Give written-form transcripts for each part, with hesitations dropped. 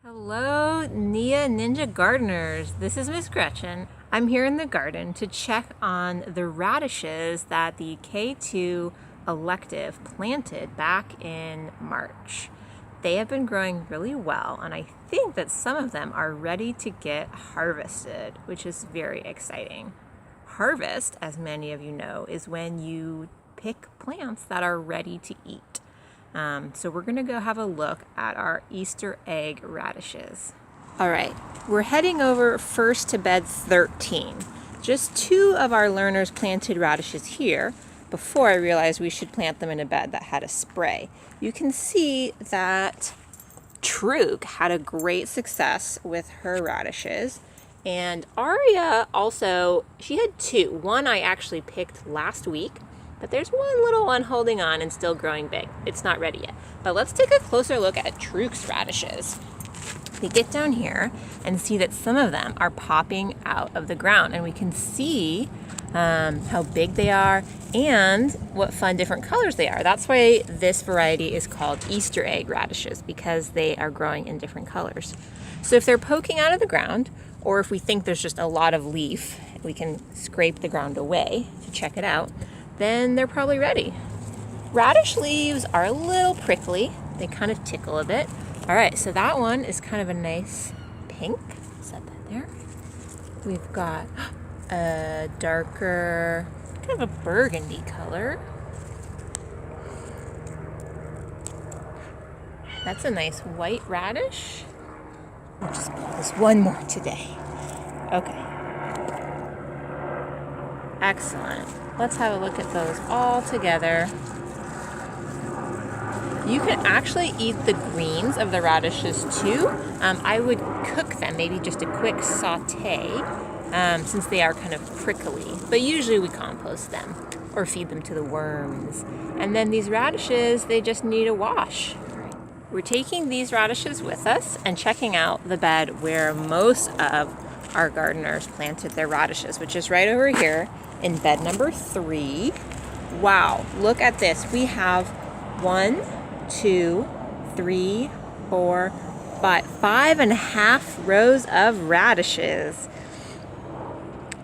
Hello, Nea Ninja Gardeners. This is Miss Gretchen. I'm here in the garden to check on the radishes that the K2 elective planted back in March. They have been growing really well, and I think that some of them are ready to get harvested, which is very exciting. Harvest, as many of you know, is when you pick plants that are ready to eat. So we're gonna go have a look at our Easter egg radishes. All right, we're heading over first to bed 13. Just 2 of our learners planted radishes here before I realized we should plant them in a bed that had a spray. You can see that Truk had a great success with her radishes. And Aria also, she had 2. One I actually picked last week, but there's one little one holding on and still growing big. It's not ready yet. But let's take a closer look at Truk's radishes. We get down here and see that some of them are popping out of the ground, and we can see how big they are and what fun different colors they are. That's why this variety is called Easter egg radishes, because they are growing in different colors. So if they're poking out of the ground, or if we think there's just a lot of leaf, we can scrape the ground away to check it out, then they're probably ready. Radish leaves are a little prickly. They kind of tickle a bit. All right, so that one is kind of a nice pink. Set that there. We've got a darker, kind of a burgundy color. That's a nice white radish. We'll just pull this one more today. Okay. Excellent. Let's have a look at those all together. You can actually eat the greens of the radishes too. I would cook them, maybe just a quick saute, since they are kind of prickly. But usually we compost them or feed them to the worms. And then these radishes, they just need a wash. We're taking these radishes with us and checking out the bed where most of our gardeners planted their radishes, which is right over here in bed number 3. Wow, look at this. We have 1, 2, 3, 4, 5, 5.5 rows of radishes.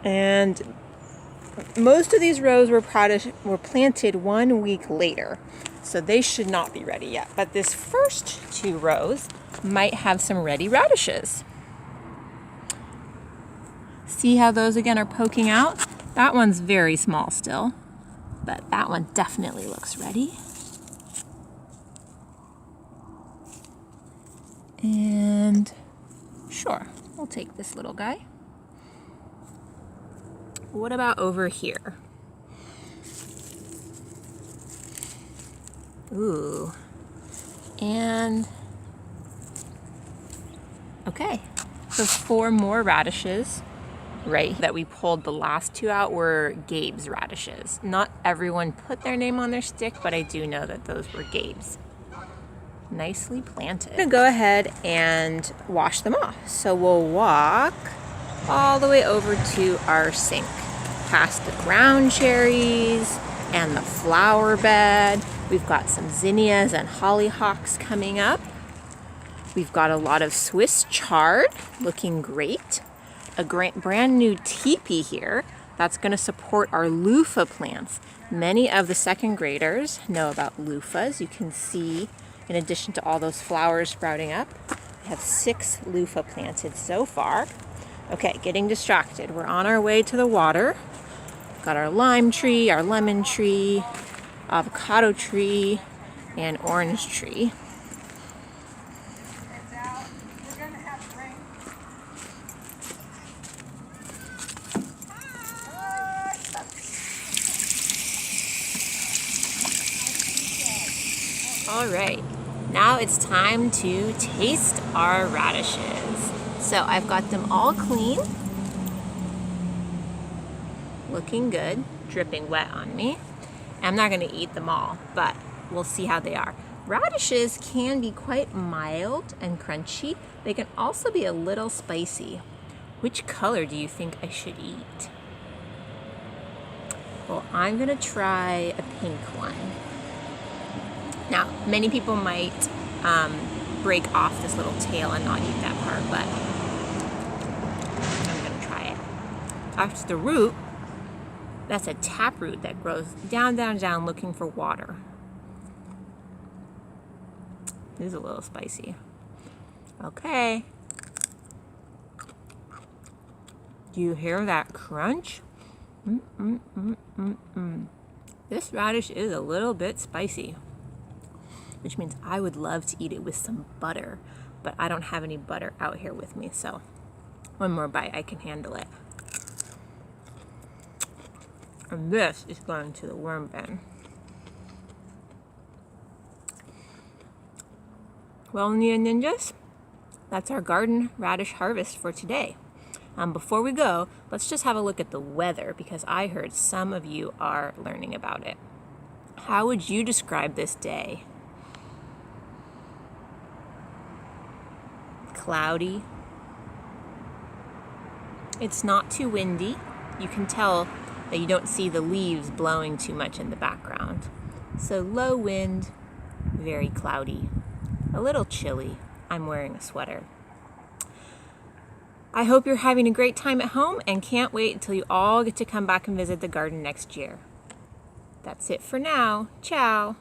And most of these rows were planted 1 week later, so they should not be ready yet. But this first 2 rows might have some ready radishes. See how those again are poking out? That one's very small still, but that one definitely looks ready. And sure, we'll take this little guy. What about over here? Ooh. And okay, so 4 more radishes. Right, that we pulled the last 2 out were Gabe's radishes. Not everyone put their name on their stick, but I do know that those were Gabe's. Nicely planted. I'm gonna go ahead and wash them off. So we'll walk all the way over to our sink, past the ground cherries and the flower bed. We've got some zinnias and hollyhocks coming up. We've got a lot of Swiss chard, looking great. A brand new teepee here that's going to support our loofah plants. Many of the 2nd graders know about loofahs. You can see, in addition to all those flowers sprouting up, we have 6 loofah planted so far. Okay, getting distracted. We're on our way to the water. We've got our lime tree, our lemon tree, avocado tree, and orange tree. All right, now it's time to taste our radishes. So I've got them all clean, looking good, dripping wet on me. I'm not gonna eat them all, but we'll see how they are. Radishes can be quite mild and crunchy. They can also be a little spicy. Which color do you think I should eat? Well, I'm gonna try a pink one. Now, many people might break off this little tail and not eat that part, but I'm gonna try it. That's the root. That's a taproot that grows down, down, down looking for water. It is a little spicy. Okay. Do you hear that crunch? This radish is a little bit spicy, which means I would love to eat it with some butter, but I don't have any butter out here with me, so one more bite, I can handle it. And this is going to the worm bin. Well, Nea Ninjas, that's our garden radish harvest for today. Before we go, let's just have a look at the weather because I heard some of you are learning about it. How would you describe this day? Cloudy. It's not too windy. You can tell that you don't see the leaves blowing too much in the background. So low wind, very cloudy, a little chilly. I'm wearing a sweater. I hope you're having a great time at home and can't wait until you all get to come back and visit the garden next year. That's it for now. Ciao.